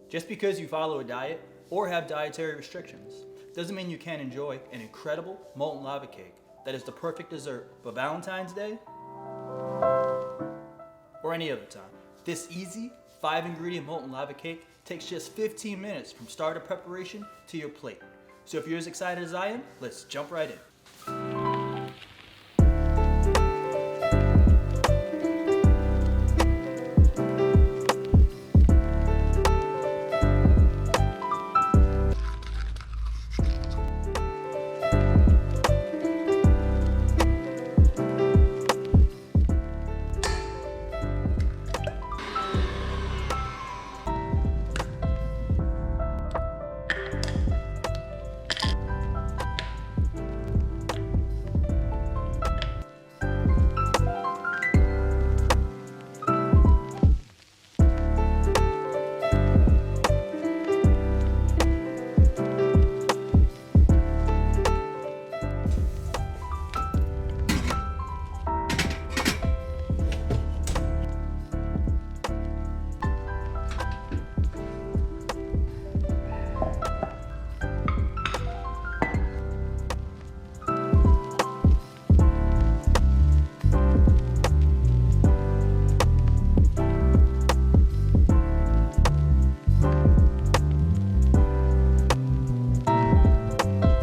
Just because you follow a diet or have dietary restrictions doesn't mean you can't enjoy an incredible molten lava cake that is the perfect dessert for Valentine's Day or any other time. This easy 5-ingredient molten lava cake takes just 15 minutes from start of preparation to your plate. So if you're as excited as I am, let's jump right in.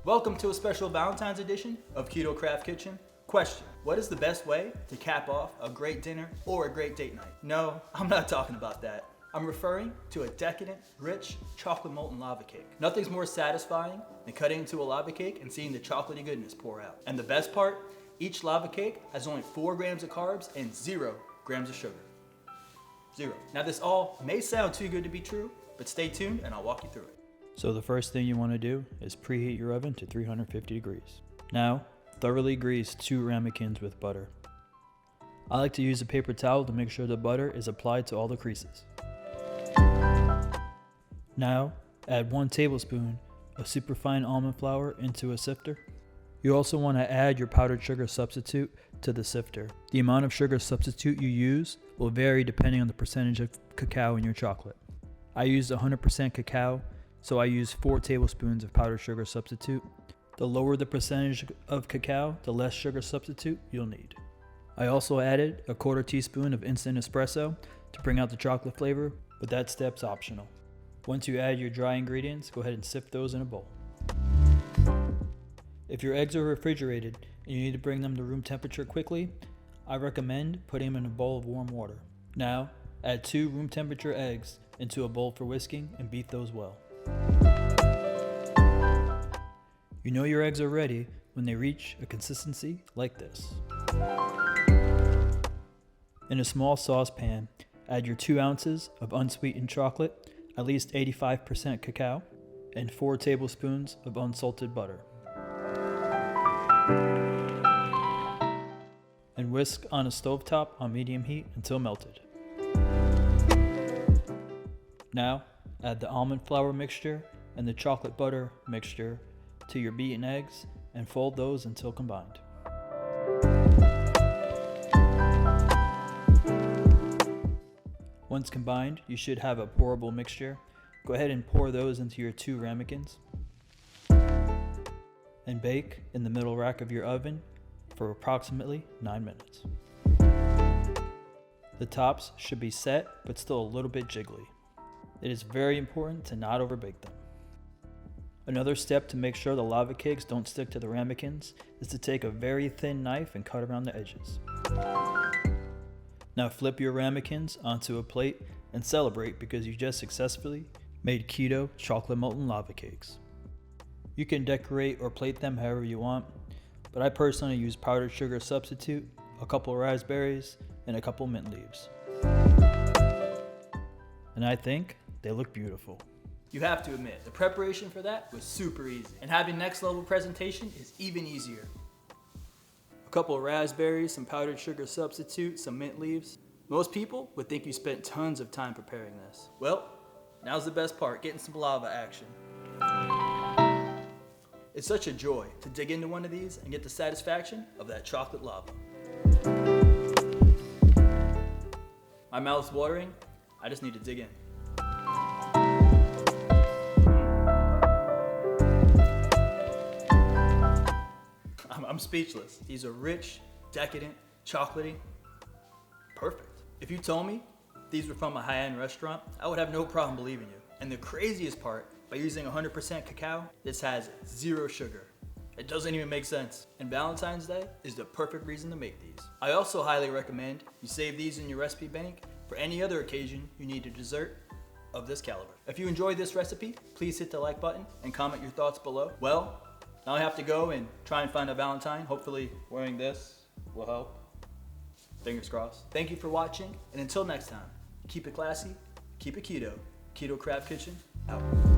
Welcome to a special Valentine's edition of Keto Craft Kitchen. Question: what is the best way to cap off a great dinner or a great date night? No, I'm not talking about that. I'm referring to a decadent, rich, chocolate molten lava cake. Nothing's more satisfying than cutting into a lava cake and seeing the chocolatey goodness pour out. And the best part, each lava cake has only 4 grams of carbs and 0 grams of sugar. 0. Now this all may sound too good to be true, but stay tuned and I'll walk you through it. So the first thing you want to do is preheat your oven to 350 degrees. Now, thoroughly grease 2 ramekins with butter. I like to use a paper towel to make sure the butter is applied to all the creases. Now, add 1 tablespoon of superfine almond flour into a sifter. You also want to add your powdered sugar substitute to the sifter. The amount of sugar substitute you use will vary depending on the percentage of cacao in your chocolate. I used 100% cacao, so I use 4 tablespoons of powdered sugar substitute. The lower the percentage of cacao, the less sugar substitute you'll need. I also added a 1/4 teaspoon of instant espresso to bring out the chocolate flavor, but that step's optional. Once you add your dry ingredients, go ahead and sift those in a bowl. If your eggs are refrigerated and you need to bring them to room temperature quickly, I recommend putting them in a bowl of warm water. Now, add 2 room temperature eggs into a bowl for whisking and beat those well. You know your eggs are ready when they reach a consistency like this. In a small saucepan, add your 2 ounces of unsweetened chocolate, at least 85% cacao, and 4 tablespoons of unsalted butter. And whisk on a stovetop on medium heat until melted. Now, add the almond flour mixture and the chocolate butter mixture to your beaten eggs and fold those until combined. Once combined, you should have a pourable mixture. Go ahead and pour those into your 2 ramekins and bake in the middle rack of your oven for approximately 9 minutes. The tops should be set but still a little bit jiggly. It is very important to not overbake them. Another step to make sure the lava cakes don't stick to the ramekins is to take a very thin knife and cut around the edges. Now flip your ramekins onto a plate and celebrate because you just successfully made keto chocolate molten lava cakes. You can decorate or plate them however you want, but I personally use powdered sugar substitute, a couple of raspberries, and a couple mint leaves. And I think they look beautiful. You have to admit, the preparation for that was super easy, and having next level presentation is even easier. A couple of raspberries, some powdered sugar substitute, some mint leaves. Most people would think you spent tons of time preparing this. Well, now's the best part, getting some lava action. It's such a joy to dig into one of these and get the satisfaction of that chocolate lava. My mouth's watering, I just need to dig in. I'm speechless. These are rich, decadent, chocolatey, perfect. If you told me these were from a high-end restaurant, I would have no problem believing you. And the craziest part, by using 100% cacao, this has 0 sugar. It doesn't even make sense. And Valentine's Day is the perfect reason to make these. I also highly recommend you save these in your recipe bank for any other occasion you need a dessert of this caliber. If you enjoyed this recipe, please hit the like button and comment your thoughts below. Well, now I have to go and try and find a Valentine. Hopefully wearing this will help. Fingers crossed. Thank you for watching, and until next time, keep it classy, keep it keto. Keto Craft Kitchen, out.